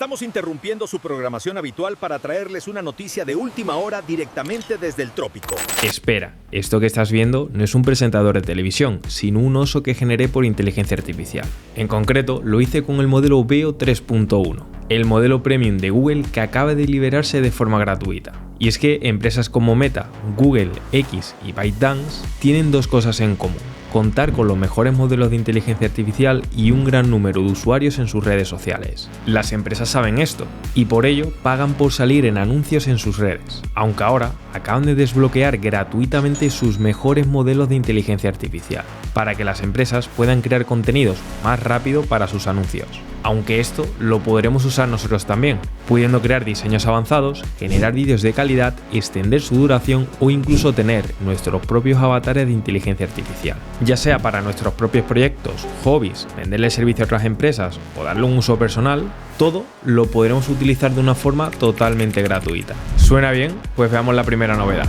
Estamos interrumpiendo su programación habitual para traerles una noticia de última hora directamente desde el trópico. Espera, esto que estás viendo no es un presentador de televisión, sino un oso que generé por inteligencia artificial. En concreto, lo hice con el modelo Veo 3.1, el modelo premium de Google que acaba de liberarse de forma gratuita. Y es que empresas como Meta, Google, X y ByteDance tienen dos cosas en común: contar con los mejores modelos de inteligencia artificial y un gran número de usuarios en sus redes sociales. Las empresas saben esto y por ello pagan por salir en anuncios en sus redes, aunque ahora acaban de desbloquear gratuitamente sus mejores modelos de inteligencia artificial para que las empresas puedan crear contenidos más rápido para sus anuncios. Aunque esto lo podremos usar nosotros también, pudiendo crear diseños avanzados, generar vídeos de calidad, extender su duración o incluso tener nuestros propios avatares de inteligencia artificial. Ya sea para nuestros propios proyectos, hobbies, venderle servicio a otras empresas o darle un uso personal, todo lo podremos utilizar de una forma totalmente gratuita. ¿Suena bien? Pues veamos la primera novedad.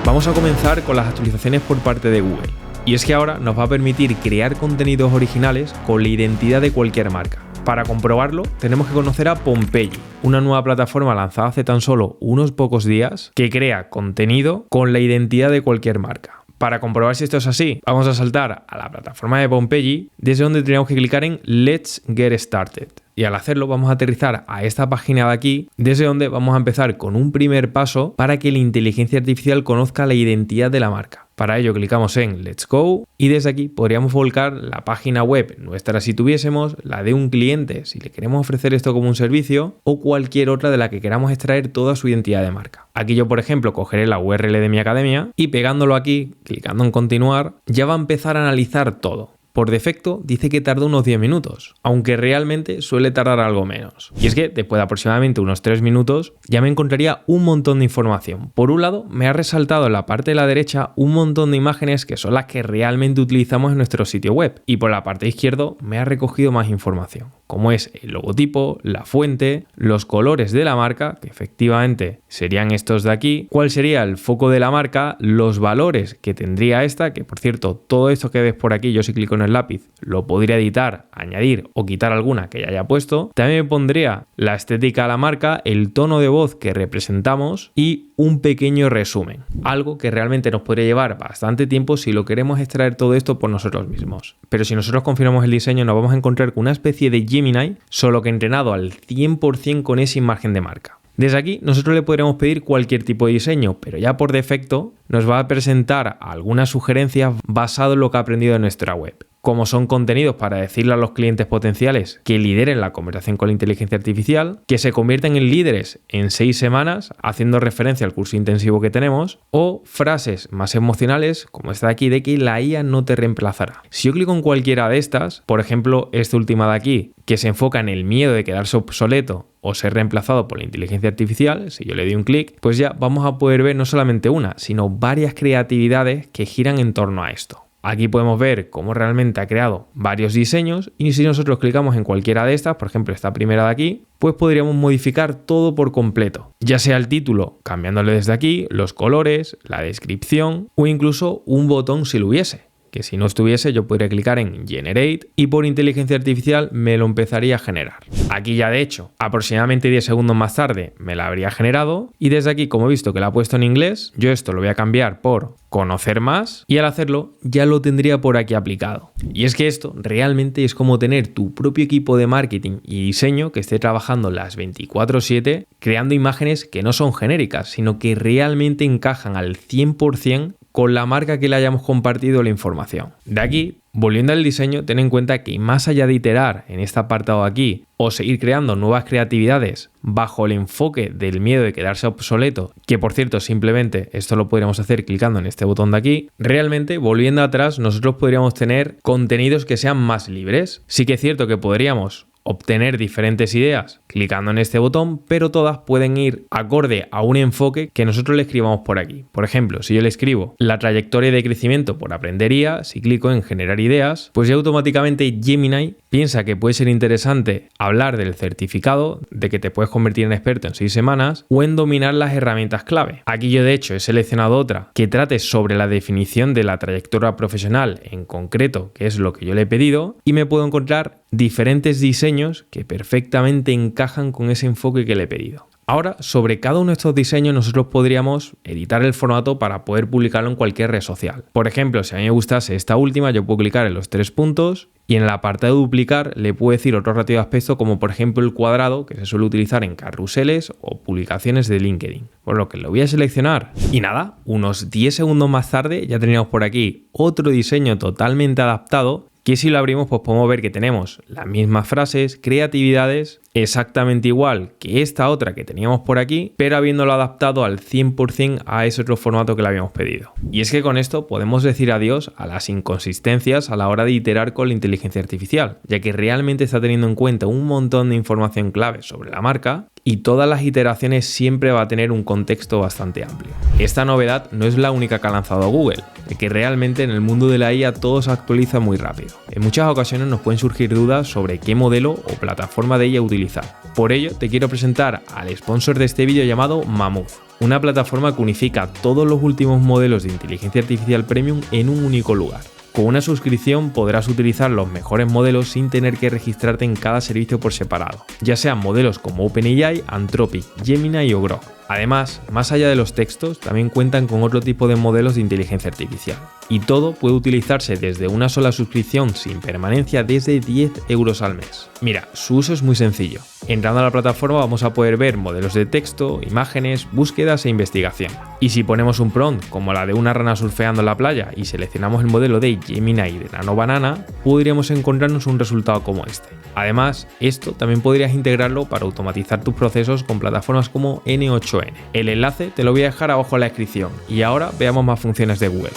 Vamos a comenzar con las actualizaciones por parte de Google. Y es que ahora nos va a permitir crear contenidos originales con la identidad de cualquier marca. Para comprobarlo, tenemos que conocer a Pompeii, una nueva plataforma lanzada hace tan solo unos pocos días que crea contenido con la identidad de cualquier marca. Para comprobar si esto es así, vamos a saltar a la plataforma de Pompeii, desde donde tenemos que clicar en Let's Get Started. Y al hacerlo vamos a aterrizar a esta página de aquí, desde donde vamos a empezar con un primer paso para que la inteligencia artificial conozca la identidad de la marca. Para ello clicamos en Let's Go y desde aquí podríamos volcar la página web nuestra si tuviésemos, la de un cliente si le queremos ofrecer esto como un servicio o cualquier otra de la que queramos extraer toda su identidad de marca. Aquí yo, por ejemplo, cogeré la URL de mi academia y pegándolo aquí, clicando en continuar, ya va a empezar a analizar todo. Por defecto dice que tarda unos 10 minutos, aunque realmente suele tardar algo menos. Y es que después de aproximadamente unos 3 minutos ya me encontraría un montón de información. Por un lado me ha resaltado en la parte de la derecha un montón de imágenes que son las que realmente utilizamos en nuestro sitio web. Y por la parte izquierda me ha recogido más información, como es el logotipo, la fuente, los colores de la marca, que efectivamente serían estos de aquí, cuál sería el foco de la marca, los valores que tendría esta, que por cierto todo esto que ves por aquí, yo si clico en el lápiz lo podría editar, añadir o quitar alguna que ya haya puesto. También me pondría la estética de la marca, el tono de voz que representamos y un pequeño resumen, algo que realmente nos podría llevar bastante tiempo si lo queremos extraer todo esto por nosotros mismos. Pero si nosotros confirmamos el diseño nos vamos a encontrar con una especie de Gemini, solo que entrenado al 100% con esa imagen de marca. Desde aquí nosotros le podremos pedir cualquier tipo de diseño, pero ya por defecto nos va a presentar algunas sugerencias basado en lo que ha aprendido en nuestra web. Como son contenidos para decirle a los clientes potenciales que lideren la conversación con la inteligencia artificial, que se convierten en líderes en 6 semanas, haciendo referencia al curso intensivo que tenemos, o frases más emocionales, como esta de aquí, de que la IA no te reemplazará. Si yo clico en cualquiera de estas, por ejemplo, esta última de aquí, que se enfoca en el miedo de quedarse obsoleto o ser reemplazado por la inteligencia artificial, si yo le doy un clic, pues ya vamos a poder ver no solamente una, sino varias creatividades que giran en torno a esto. Aquí podemos ver cómo realmente ha creado varios diseños y si nosotros clicamos en cualquiera de estas, por ejemplo esta primera de aquí, pues podríamos modificar todo por completo, ya sea el título cambiándole desde aquí, los colores, la descripción o incluso un botón si lo hubiese. Que si no estuviese yo podría clicar en Generate y por inteligencia artificial me lo empezaría a generar. Aquí ya de hecho, aproximadamente 10 segundos más tarde me la habría generado y desde aquí, como he visto que la ha puesto en inglés, yo esto lo voy a cambiar por conocer más y al hacerlo ya lo tendría por aquí aplicado. Y es que esto realmente es como tener tu propio equipo de marketing y diseño que esté trabajando las 24/7 creando imágenes que no son genéricas, sino que realmente encajan al 100% con la marca que le hayamos compartido la información. De aquí, volviendo al diseño, ten en cuenta que más allá de iterar en este apartado aquí o seguir creando nuevas creatividades bajo el enfoque del miedo de quedarse obsoleto, que por cierto simplemente esto lo podríamos hacer clicando en este botón de aquí, realmente volviendo atrás nosotros podríamos tener contenidos que sean más libres. Sí que es cierto que podríamos obtener diferentes ideas clicando en este botón, pero todas pueden ir acorde a un enfoque que nosotros le escribamos por aquí. Por ejemplo, si yo le escribo la trayectoria de crecimiento por aprender IA, si clico en generar ideas, pues ya automáticamente Gemini piensa que puede ser interesante hablar del certificado, de que te puedes convertir en experto en 6 semanas o en dominar las herramientas clave. Aquí yo de hecho he seleccionado otra que trate sobre la definición de la trayectoria profesional en concreto, que es lo que yo le he pedido, y me puedo encontrar diferentes diseños que perfectamente encajan con ese enfoque que le he pedido. Ahora, sobre cada uno de estos diseños nosotros podríamos editar el formato para poder publicarlo en cualquier red social. Por ejemplo, si a mí me gustase esta última, yo puedo clicar en los 3 puntos y en el apartado de duplicar le puedo decir otro ratio de aspecto como por ejemplo el cuadrado que se suele utilizar en carruseles o publicaciones de LinkedIn. Por lo que lo voy a seleccionar y nada, unos 10 segundos más tarde ya teníamos por aquí otro diseño totalmente adaptado que si lo abrimos pues podemos ver que tenemos las mismas frases, creatividades, exactamente igual que esta otra que teníamos por aquí, pero habiéndolo adaptado al 100% a ese otro formato que le habíamos pedido. Y es que con esto podemos decir adiós a las inconsistencias a la hora de iterar con la inteligencia artificial, ya que realmente está teniendo en cuenta un montón de información clave sobre la marca y todas las iteraciones siempre va a tener un contexto bastante amplio. Esta novedad no es la única que ha lanzado Google, ya que realmente en el mundo de la IA todo se actualiza muy rápido. En muchas ocasiones nos pueden surgir dudas sobre qué modelo o plataforma de IA utilizar. Por ello te quiero presentar al sponsor de este vídeo llamado Mammoth, una plataforma que unifica todos los últimos modelos de inteligencia artificial premium en un único lugar. Con una suscripción podrás utilizar los mejores modelos sin tener que registrarte en cada servicio por separado, ya sean modelos como OpenAI, Anthropic, Gemini o Grok. Además, más allá de los textos, también cuentan con otro tipo de modelos de inteligencia artificial. Y todo puede utilizarse desde una sola suscripción sin permanencia desde 10 € al mes. Mira, su uso es muy sencillo. Entrando a la plataforma vamos a poder ver modelos de texto, imágenes, búsquedas e investigación. Y si ponemos un prompt como la de una rana surfeando en la playa y seleccionamos el modelo de Gemini de Nano Banana, podríamos encontrarnos un resultado como este. Además, esto también podrías integrarlo para automatizar tus procesos con plataformas como N8N. El enlace te lo voy a dejar abajo en la descripción y ahora veamos más funciones de Google.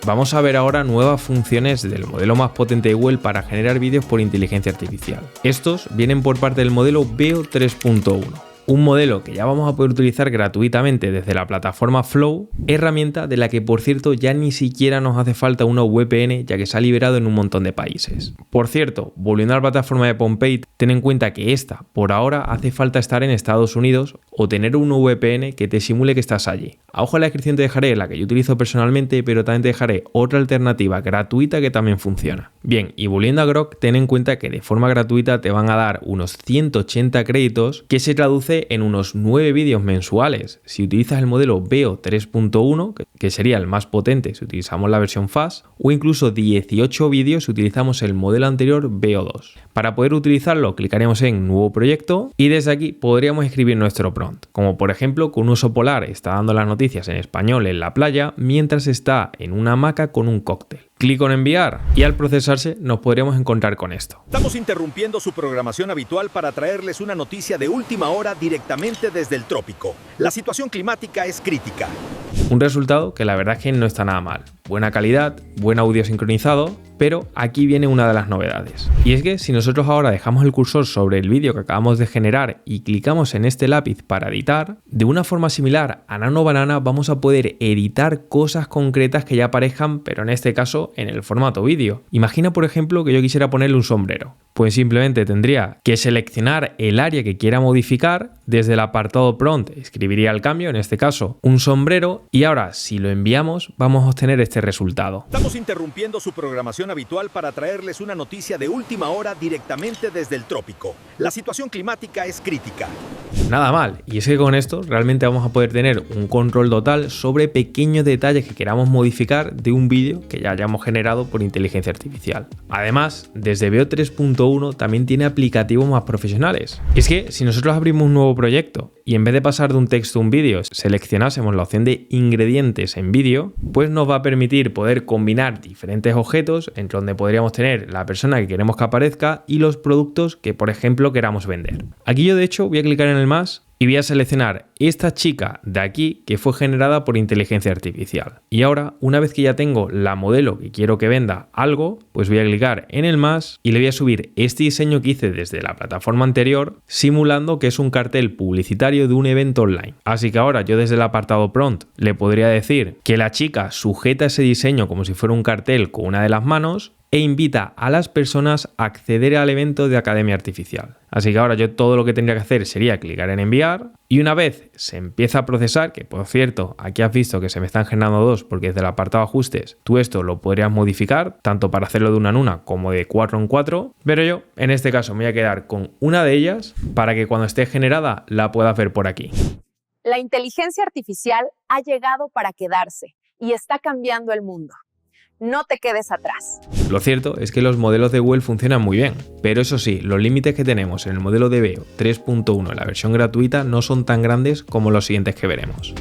Vamos a ver ahora nuevas funciones del modelo más potente de Google para generar vídeos por inteligencia artificial. Estos vienen por parte del modelo Veo 3.1. Un modelo que ya vamos a poder utilizar gratuitamente desde la plataforma Flow, herramienta de la que por cierto ya ni siquiera nos hace falta una VPN ya que se ha liberado en un montón de países. Por cierto, volviendo a la plataforma de Pompeii, ten en cuenta que esta por ahora hace falta estar en Estados Unidos o tener una VPN que te simule que estás allí. Abajo en la descripción te dejaré la que yo utilizo personalmente, pero también te dejaré otra alternativa gratuita que también funciona. Bien, y volviendo a Grok, ten en cuenta que de forma gratuita te van a dar unos 180 créditos que se traduce en unos 9 vídeos mensuales. Si utilizas el modelo Veo 3.1, que sería el más potente si utilizamos la versión Fast, o incluso 18 vídeos si utilizamos el modelo anterior Veo 2. Para poder utilizarlo, clicaremos en Nuevo proyecto y desde aquí podríamos escribir nuestro prompt, como por ejemplo que un oso polar está dando las noticias en español en la playa mientras está en una hamaca con un cóctel. Clic en enviar y al procesarse nos podríamos encontrar con esto. Estamos interrumpiendo su programación habitual para traerles una noticia de última hora directamente desde el trópico. La situación climática es crítica. Un resultado que la verdad es que no está nada mal. Buena calidad, buen audio sincronizado, pero aquí viene una de las novedades. Y es que si nosotros ahora dejamos el cursor sobre el vídeo que acabamos de generar y clicamos en este lápiz para editar, de una forma similar a Nano Banana vamos a poder editar cosas concretas que ya aparezcan, pero en este caso en el formato vídeo. Imagina por ejemplo que yo quisiera ponerle un sombrero. Pues simplemente tendría que seleccionar el área que quiera modificar, desde el apartado prompt escribiría el cambio, en este caso un sombrero, y ahora si lo enviamos vamos a obtener este resultado. Estamos interrumpiendo su programación habitual para traerles una noticia de última hora directamente desde el trópico. La situación climática es crítica. Nada mal, y es que con esto realmente vamos a poder tener un control total sobre pequeños detalles que queramos modificar de un vídeo que ya hayamos generado por inteligencia artificial. Además, desde Veo 3.1 también tiene aplicativos más profesionales. Es que si nosotros abrimos un nuevo proyecto y en vez de pasar de un texto a un vídeo seleccionásemos la opción de ingredientes en vídeo, pues nos va a permitir poder combinar diferentes objetos entre donde podríamos tener la persona que queremos que aparezca y los productos que por ejemplo queramos vender. Aquí yo de hecho voy a clicar en el más y voy a seleccionar esta chica de aquí que fue generada por inteligencia artificial. Y ahora, una vez que ya tengo la modelo que quiero que venda algo, pues voy a clicar en el más y le voy a subir este diseño que hice desde la plataforma anterior, simulando que es un cartel publicitario de un evento online. Así que ahora yo desde el apartado prompt le podría decir que la chica sujeta ese diseño como si fuera un cartel con una de las manos e invita a las personas a acceder al evento de Academia Artificial. Así que ahora yo todo lo que tendría que hacer sería clicar en enviar y una vez se empieza a procesar, que por cierto, aquí has visto que se me están generando dos porque desde el apartado ajustes tú esto lo podrías modificar, tanto para hacerlo de una en una como de 4 en 4, pero yo en este caso me voy a quedar con una de ellas para que cuando esté generada la puedas ver por aquí. La inteligencia artificial ha llegado para quedarse y está cambiando el mundo. No te quedes atrás. Lo cierto es que los modelos de Google funcionan muy bien, pero eso sí, los límites que tenemos en el modelo de Veo 3.1 en la versión gratuita no son tan grandes como los siguientes que veremos.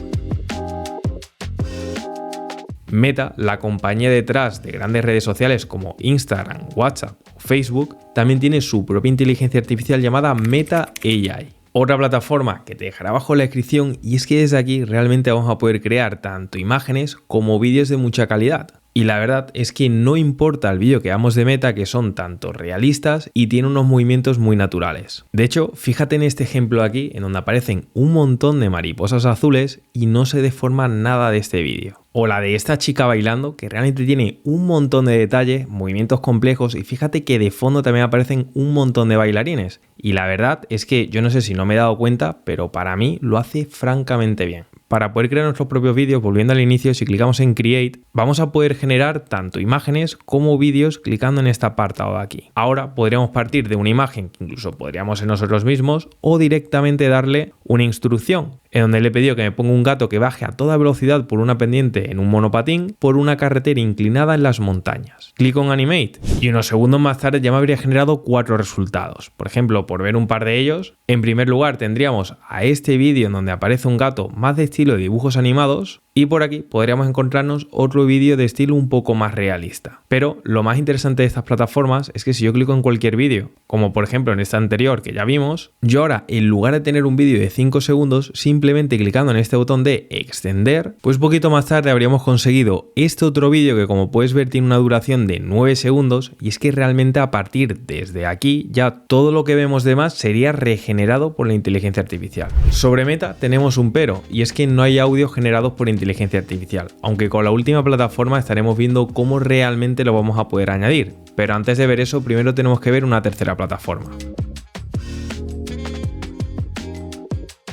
Meta, la compañía detrás de grandes redes sociales como Instagram, WhatsApp o Facebook, también tiene su propia inteligencia artificial llamada Meta AI. Otra plataforma que te dejaré abajo en la descripción, y es que desde aquí realmente vamos a poder crear tanto imágenes como vídeos de mucha calidad. Y la verdad es que no importa el vídeo que hagamos de Meta, que son tanto realistas y tienen unos movimientos muy naturales. De hecho, fíjate en este ejemplo aquí, en donde aparecen un montón de mariposas azules y no se deforma nada de este vídeo. O la de esta chica bailando, que realmente tiene un montón de detalles, movimientos complejos, y fíjate que de fondo también aparecen un montón de bailarines. Y la verdad es que yo no sé si no me he dado cuenta, pero para mí lo hace francamente bien. Para poder crear nuestros propios vídeos, volviendo al inicio, si clicamos en Create, vamos a poder generar tanto imágenes como vídeos clicando en este apartado de aquí. Ahora podríamos partir de una imagen que incluso podríamos ser nosotros mismos o directamente darle una instrucción en donde le he pedido que me ponga un gato que baje a toda velocidad por una pendiente en un monopatín por una carretera inclinada en las montañas. Clico en Animate y unos segundos más tarde ya me habría generado 4 resultados. Por ejemplo, por ver un par de ellos, en primer lugar tendríamos a este vídeo en donde aparece un gato más de estilo de dibujos animados, y por aquí podríamos encontrarnos otro vídeo de estilo un poco más realista. Pero lo más interesante de estas plataformas es que si yo clico en cualquier vídeo, como por ejemplo en este anterior que ya vimos, yo ahora en lugar de tener un vídeo de 5 segundos, simplemente clicando en este botón de extender, pues poquito más tarde habríamos conseguido este otro vídeo que como puedes ver tiene una duración de 9 segundos, y es que realmente a partir desde aquí ya todo lo que vemos de más sería regenerado por la inteligencia artificial. Sobre Meta tenemos un pero, y es que no hay audio generados por inteligencia artificial, aunque con la última plataforma estaremos viendo cómo realmente lo vamos a poder añadir. Pero antes de ver eso, primero tenemos que ver una tercera plataforma.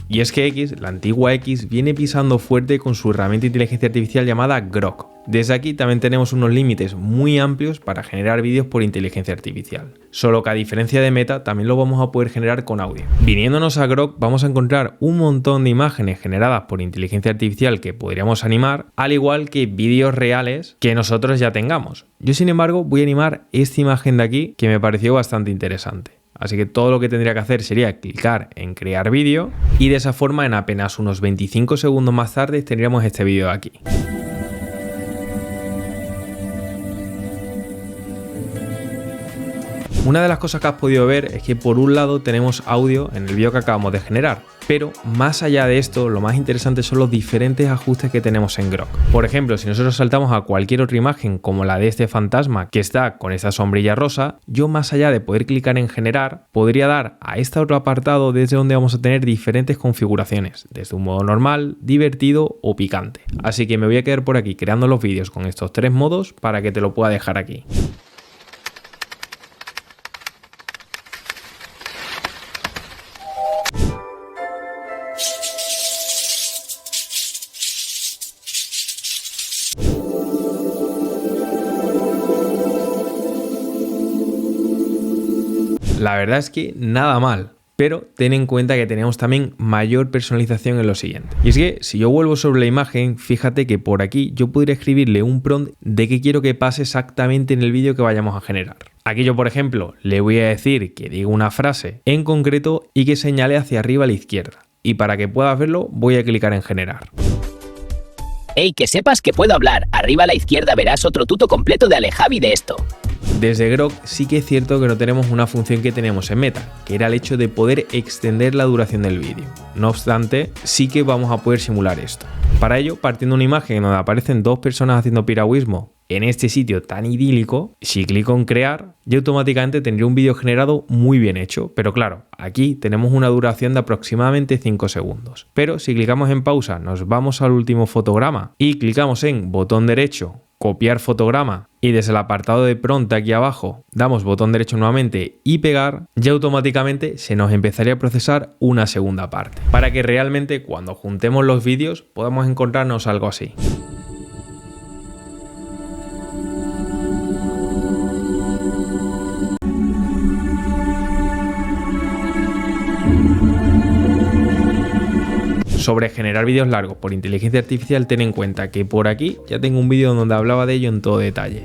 Y es que X, la antigua X, viene pisando fuerte con su herramienta de inteligencia artificial llamada Grok. Desde aquí también tenemos unos límites muy amplios para generar vídeos por inteligencia artificial. Solo que a diferencia de Meta, también lo vamos a poder generar con audio. Viniéndonos a Grok, vamos a encontrar un montón de imágenes generadas por inteligencia artificial que podríamos animar, al igual que vídeos reales que nosotros ya tengamos. Yo, sin embargo, voy a animar esta imagen de aquí que me pareció bastante interesante. Así que todo lo que tendría que hacer sería clicar en crear vídeo y de esa forma en apenas unos 25 segundos más tarde tendríamos este vídeo de aquí. Una de las cosas que has podido ver es que por un lado tenemos audio en el vídeo que acabamos de generar, pero más allá de esto, lo más interesante son los diferentes ajustes que tenemos en Grok. Por ejemplo, si nosotros saltamos a cualquier otra imagen como la de este fantasma que está con esta sombrilla rosa, yo más allá de poder clicar en generar, podría dar a este otro apartado desde donde vamos a tener diferentes configuraciones, desde un modo normal, divertido o picante. Así que me voy a quedar por aquí creando los vídeos con estos 3 modos para que te lo pueda dejar aquí. La verdad es que nada mal, pero ten en cuenta que tenemos también mayor personalización en lo siguiente. Y es que si yo vuelvo sobre la imagen, fíjate que por aquí yo podría escribirle un prompt de qué quiero que pase exactamente en el vídeo que vayamos a generar. Aquí yo, por ejemplo, le voy a decir que diga una frase en concreto y que señale hacia arriba a la izquierda. Y para que puedas verlo, voy a clicar en generar. Hey, que sepas que puedo hablar. Arriba a la izquierda verás otro tuto completo de Alejavi de esto. Desde Grok sí que es cierto que no tenemos una función que teníamos en Meta, que era el hecho de poder extender la duración del vídeo. No obstante, sí que vamos a poder simular esto. Para ello, partiendo de una imagen donde aparecen 2 personas haciendo piragüismo en este sitio tan idílico, si clico en crear, ya automáticamente tendría un vídeo generado muy bien hecho. Pero claro, aquí tenemos una duración de aproximadamente 5 segundos. Pero si clicamos en pausa, nos vamos al último fotograma y clicamos en botón derecho copiar fotograma y desde el apartado de prompt aquí abajo damos botón derecho nuevamente y pegar, ya automáticamente se nos empezaría a procesar una segunda parte, para que realmente cuando juntemos los vídeos podamos encontrarnos algo así. Sobre generar vídeos largos por inteligencia artificial, ten en cuenta que por aquí ya tengo un vídeo donde hablaba de ello en todo detalle.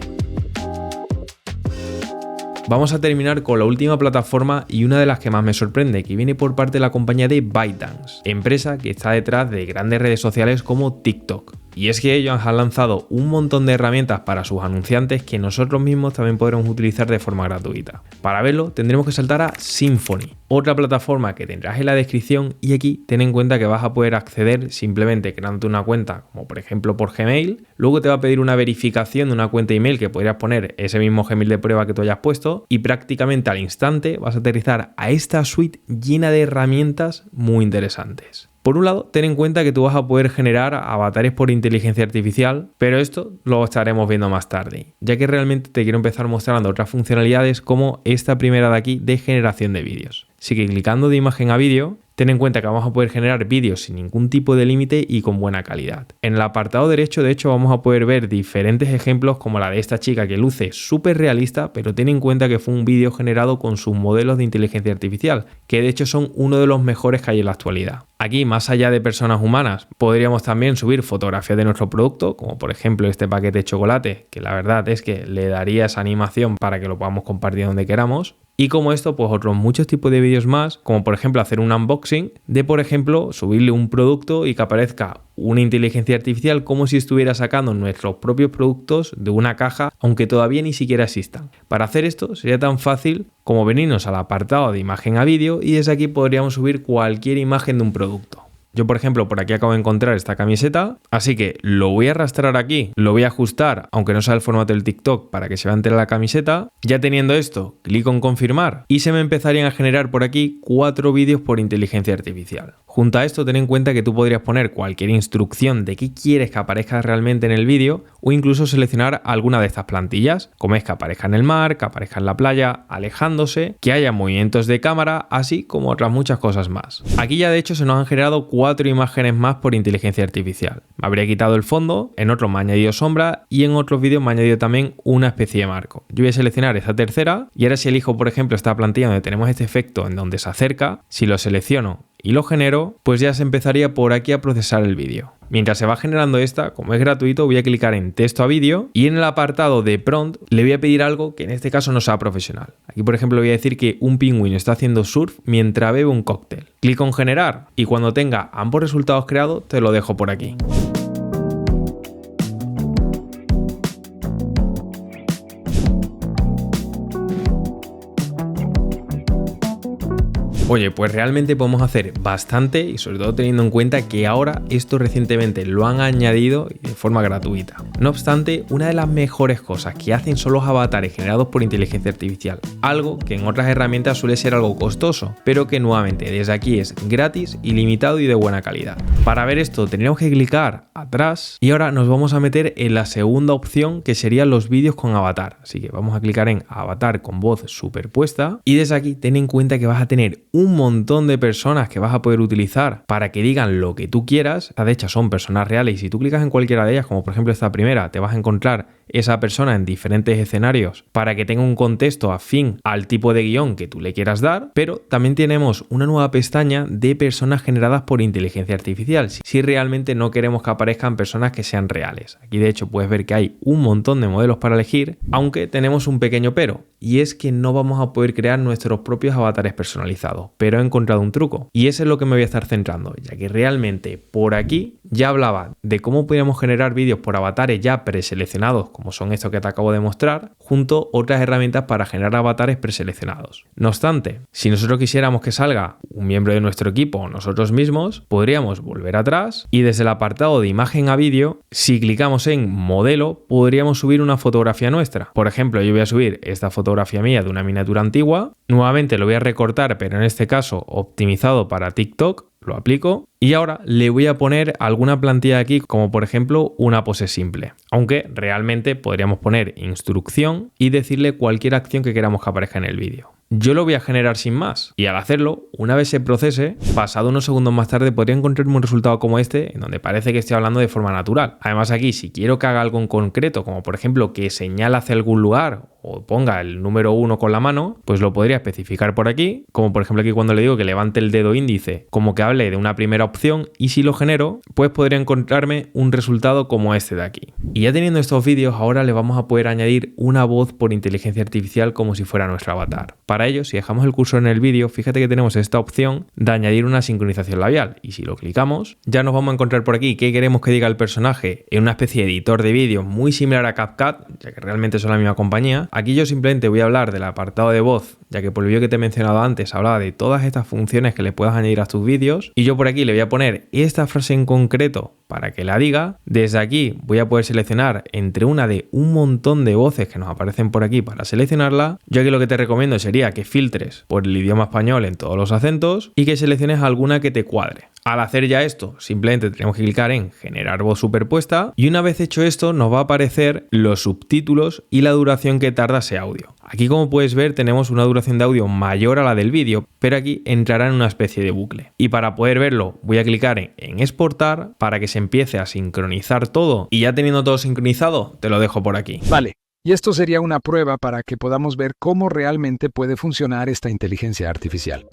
Vamos a terminar con la última plataforma y una de las que más me sorprende, que viene por parte de la compañía de ByteDance, empresa que está detrás de grandes redes sociales como TikTok. Y es que ellos han lanzado un montón de herramientas para sus anunciantes que nosotros mismos también podremos utilizar de forma gratuita. Para verlo tendremos que saltar a Symfony, otra plataforma que tendrás en la descripción, y aquí ten en cuenta que vas a poder acceder simplemente creándote una cuenta, como por ejemplo por Gmail. Luego te va a pedir una verificación de una cuenta email que podrías poner ese mismo Gmail de prueba que tú hayas puesto, y prácticamente al instante vas a aterrizar a esta suite llena de herramientas muy interesantes. Por un lado, ten en cuenta que tú vas a poder generar avatares por inteligencia artificial, pero esto lo estaremos viendo más tarde, ya que realmente te quiero empezar mostrando otras funcionalidades como esta primera de aquí de generación de vídeos. Así que clicando de imagen a vídeo, ten en cuenta que vamos a poder generar vídeos sin ningún tipo de límite y con buena calidad. En el apartado derecho, de hecho, vamos a poder ver diferentes ejemplos como la de esta chica que luce súper realista, pero ten en cuenta que fue un vídeo generado con sus modelos de inteligencia artificial, que de hecho son uno de los mejores que hay en la actualidad. Aquí, más allá de personas humanas, podríamos también subir fotografías de nuestro producto, como por ejemplo este paquete de chocolate, que la verdad es que le daría esa animación para que lo podamos compartir donde queramos. Y como esto, pues otros muchos tipos de vídeos más, como por ejemplo hacer un unboxing de, por ejemplo, subirle un producto y que aparezca una inteligencia artificial como si estuviera sacando nuestros propios productos de una caja, aunque todavía ni siquiera existan. Para hacer esto sería tan fácil como venirnos al apartado de imagen a vídeo y desde aquí podríamos subir cualquier imagen de un producto. Yo, por ejemplo, por aquí acabo de encontrar esta camiseta, así que lo voy a arrastrar aquí, lo voy a ajustar, aunque no sea el formato del TikTok, para que se vea entera la camiseta. Ya teniendo esto, clico en confirmar y se me empezarían a generar por aquí 4 vídeos por inteligencia artificial. Junto a esto, ten en cuenta que tú podrías poner cualquier instrucción de qué quieres que aparezca realmente en el vídeo o incluso seleccionar alguna de estas plantillas, como es que aparezca en el mar, que aparezca en la playa, alejándose, que haya movimientos de cámara, así como otras muchas cosas más. Aquí ya de hecho se nos han generado 4 imágenes más por inteligencia artificial. Me habría quitado el fondo, en otros me ha añadido sombra y en otros vídeos me ha añadido también una especie de marco. Yo voy a seleccionar esta tercera y ahora si elijo por ejemplo esta plantilla donde tenemos este efecto en donde se acerca, si lo selecciono y lo genero, pues ya se empezaría por aquí a procesar el vídeo. Mientras se va generando esta, como es gratuito, voy a clicar en texto a vídeo y en el apartado de prompt le voy a pedir algo que en este caso no sea profesional. Aquí por ejemplo voy a decir que un pingüino está haciendo surf mientras bebe un cóctel. Clico en generar y cuando tenga ambos resultados creados te lo dejo por aquí. Oye, pues realmente podemos hacer bastante y sobre todo teniendo en cuenta que ahora esto recientemente lo han añadido de forma gratuita. No obstante, una de las mejores cosas que hacen son los avatares generados por inteligencia artificial, algo que en otras herramientas suele ser algo costoso, pero que nuevamente desde aquí es gratis, ilimitado y de buena calidad. Para ver esto tendríamos que clicar atrás y ahora nos vamos a meter en la segunda opción que serían los vídeos con avatar. Así que vamos a clicar en avatar con voz superpuesta y desde aquí ten en cuenta que vas a tener un montón de personas que vas a poder utilizar para que digan lo que tú quieras. De hecho son personas reales y si tú clicas en cualquiera de ellas, como por ejemplo esta primera, te vas a encontrar esa persona en diferentes escenarios para que tenga un contexto afín al tipo de guión que tú le quieras dar, pero también tenemos una nueva pestaña de personas generadas por inteligencia artificial, si realmente no queremos que aparezcan personas que sean reales. Aquí de hecho puedes ver que hay un montón de modelos para elegir, aunque tenemos un pequeño pero, y es que no vamos a poder crear nuestros propios avatares personalizados, pero he encontrado un truco, y ese es lo que me voy a estar centrando, ya que realmente por aquí ya hablaba de cómo podríamos generar vídeos por avatares ya preseleccionados, como son estos que te acabo de mostrar, junto a otras herramientas para generar avatares preseleccionados. No obstante, si nosotros quisiéramos que salga un miembro de nuestro equipo o nosotros mismos, podríamos volver atrás y desde el apartado de imagen a vídeo, si clicamos en modelo, podríamos subir una fotografía nuestra. Por ejemplo, yo voy a subir esta fotografía mía de una miniatura antigua, nuevamente lo voy a recortar, pero en este caso optimizado para TikTok, lo aplico Y ahora le voy a poner alguna plantilla aquí, como por ejemplo una pose simple. Aunque realmente podríamos poner instrucción y decirle cualquier acción que queramos que aparezca en el vídeo. Yo lo voy a generar sin más y al hacerlo, una vez se procese, pasado unos segundos más tarde podría encontrarme un resultado como este en donde parece que estoy hablando de forma natural. Además aquí, si quiero que haga algo en concreto, como por ejemplo que señale hacia algún lugar o ponga el número 1 con la mano, pues lo podría especificar por aquí, como por ejemplo aquí cuando le digo que levante el dedo índice, como que hable de una primera opción, y si lo genero, pues podría encontrarme un resultado como este de aquí. Y ya teniendo estos vídeos, ahora le vamos a poder añadir una voz por inteligencia artificial como si fuera nuestro avatar. Para ello, si dejamos el cursor en el vídeo, fíjate que tenemos esta opción de añadir una sincronización labial, y si lo clicamos, ya nos vamos a encontrar por aquí qué queremos que diga el personaje en una especie de editor de vídeo muy similar a CapCut, ya que realmente son la misma compañía. Aquí yo simplemente voy a hablar del apartado de voz, ya que por el vídeo que te he mencionado antes hablaba de todas estas funciones que le puedas añadir a tus vídeos, y yo por aquí le voy a poner esta frase en concreto para que la diga. Desde aquí voy a poder seleccionar entre una de un montón de voces que nos aparecen por aquí para seleccionarla. Yo aquí lo que te recomiendo sería que filtres por el idioma español en todos los acentos y que selecciones alguna que te cuadre. Al hacer ya esto, simplemente tenemos que clicar en generar voz superpuesta, y una vez hecho esto nos va a aparecer los subtítulos y la duración que tarda ese audio. Aquí, como puedes ver, tenemos una duración de audio mayor a la del vídeo, pero aquí entrará en una especie de bucle. Y para poder verlo voy a clicar en exportar para que se empiece a sincronizar todo, y ya teniendo todo sincronizado te lo dejo por aquí. Vale. Y esto sería una prueba para que podamos ver cómo realmente puede funcionar esta inteligencia artificial.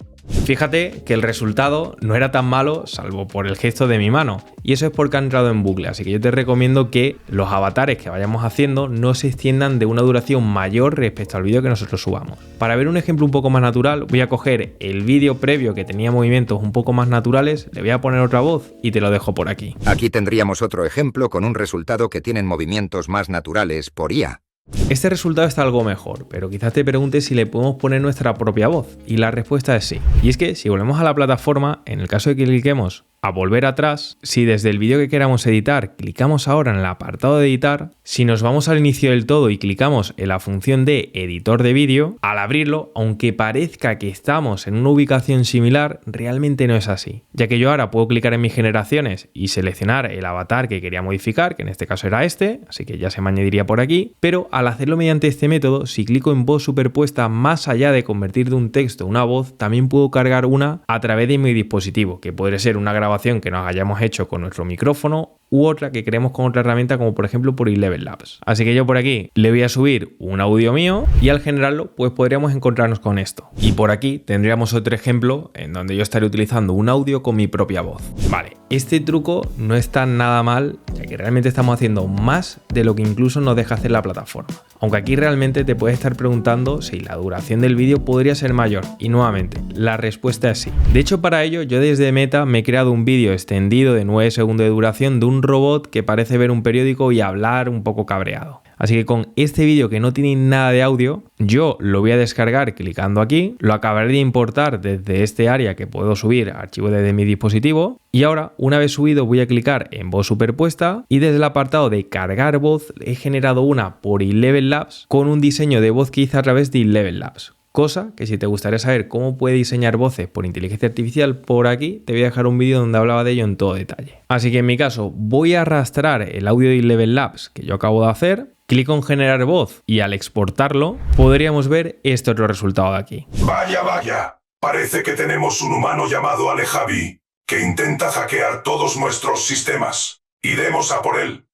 Fíjate que el resultado no era tan malo, salvo por el gesto de mi mano, y eso es porque ha entrado en bucle, así que yo te recomiendo que los avatares que vayamos haciendo no se extiendan de una duración mayor respecto al vídeo que nosotros subamos. Para ver un ejemplo un poco más natural, voy a coger el vídeo previo que tenía movimientos un poco más naturales, le voy a poner otra voz y te lo dejo por aquí. Aquí tendríamos otro ejemplo con un resultado que tienen movimientos más naturales por IA. Este resultado está algo mejor, pero quizás te preguntes si le podemos poner nuestra propia voz, y la respuesta es sí. Y es que si volvemos a la plataforma, en el caso de que cliquemos a volver atrás, si desde el vídeo que queramos editar clicamos ahora en el apartado de editar, si nos vamos al inicio del todo y clicamos en la función de editor de vídeo, al abrirlo, aunque parezca que estamos en una ubicación similar, realmente no es así, ya que yo ahora puedo clicar en mis generaciones y seleccionar el avatar que quería modificar, que en este caso era este, así que ya se me añadiría por aquí, pero al hacerlo mediante este método, si clico en voz superpuesta, más allá de convertir de un texto a una voz, también puedo cargar una a través de mi dispositivo, que podría ser una grabación que nos hayamos hecho con nuestro micrófono u otra que queremos con otra herramienta, como por ejemplo por Eleven Labs. Así que yo por aquí le voy a subir un audio mío y al generarlo pues podríamos encontrarnos con esto. Y por aquí tendríamos otro ejemplo en donde yo estaré utilizando un audio con mi propia voz. Vale, este truco no está nada mal, ya que realmente estamos haciendo más de lo que incluso nos deja hacer la plataforma. Aunque aquí realmente te puedes estar preguntando si la duración del vídeo podría ser mayor, y nuevamente, la respuesta es sí. De hecho, para ello yo desde Meta me he creado un vídeo extendido de 9 segundos de duración de un robot que parece ver un periódico y hablar un poco cabreado. Así que con este vídeo, que no tiene nada de audio, yo lo voy a descargar clicando aquí, lo acabaré de importar desde este área que puedo subir archivos desde mi dispositivo, y ahora, una vez subido, voy a clicar en voz superpuesta y desde el apartado de cargar voz he generado una por Eleven Labs con un diseño de voz que hice a través de Eleven Labs. Cosa que, si te gustaría saber cómo puede diseñar voces por inteligencia artificial, por aquí te voy a dejar un vídeo donde hablaba de ello en todo detalle. Así que en mi caso voy a arrastrar el audio de Eleven Labs que yo acabo de hacer, clico en generar voz y al exportarlo podríamos ver este otro resultado de aquí. Vaya, vaya. Parece que tenemos un humano llamado Alejavi que intenta hackear todos nuestros sistemas. Iremos a por él.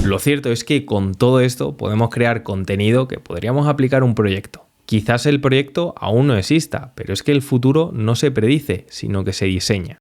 Lo cierto es que con todo esto podemos crear contenido que podríamos aplicar a un proyecto. Quizás el proyecto aún no exista, pero es que el futuro no se predice, sino que se diseña.